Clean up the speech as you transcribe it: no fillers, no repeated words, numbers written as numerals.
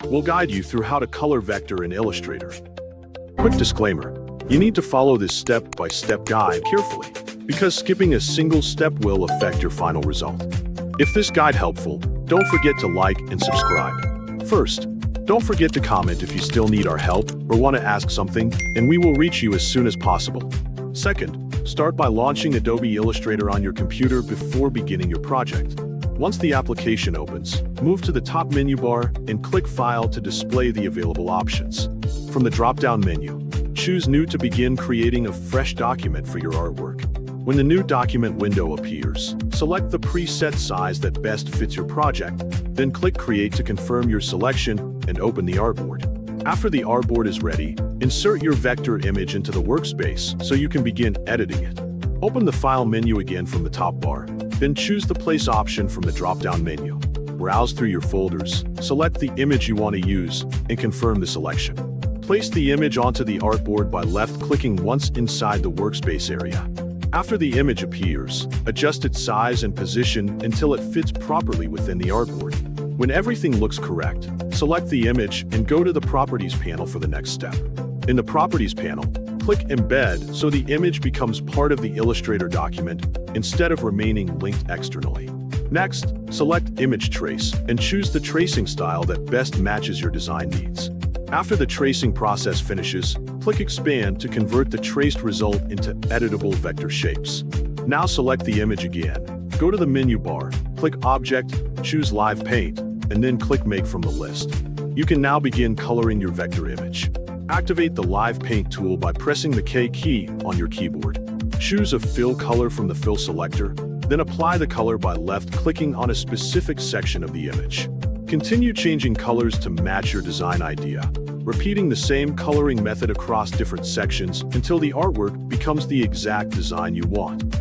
we'll guide you through how to color vector in Illustrator. Quick disclaimer, you need to follow this step-by-step guide carefully, because skipping a single step will affect your final result. If this guide helpful, don't forget to like and subscribe. First, don't forget to comment if you still need our help or want to ask something, and we will reach you as soon as possible. Second, start by launching Adobe Illustrator on your computer before beginning your project. Once the application opens, move to the top menu bar and click File to display the available options. From the drop-down menu, choose New to begin creating a fresh document for your artwork. When the new document window appears, select the preset size that best fits your project, then click Create to confirm your selection and open the artboard. After the artboard is ready, insert your vector image into the workspace so you can begin editing it. Open the File menu again from the top bar, then choose the Place option from the drop-down menu. Browse through your folders, select the image you want to use, and confirm the selection. Place the image onto the artboard by left-clicking once inside the workspace area. After the image appears, adjust its size and position until it fits properly within the artboard. When everything looks correct, select the image and go to the Properties panel for the next step. In the Properties panel, click Embed so the image becomes part of the Illustrator document instead of remaining linked externally. Next, select Image Trace and choose the tracing style that best matches your design needs. After the tracing process finishes, click Expand to convert the traced result into editable vector shapes. Now select the image again. Go to the menu bar, click Object, choose Live Paint, and then click Make from the list. You can now begin coloring your vector image. Activate the Live Paint tool by pressing the K key on your keyboard. Choose a fill color from the fill selector, then apply the color by left-clicking on a specific section of the image. Continue changing colors to match your design idea, repeating the same coloring method across different sections until the artwork becomes the exact design you want.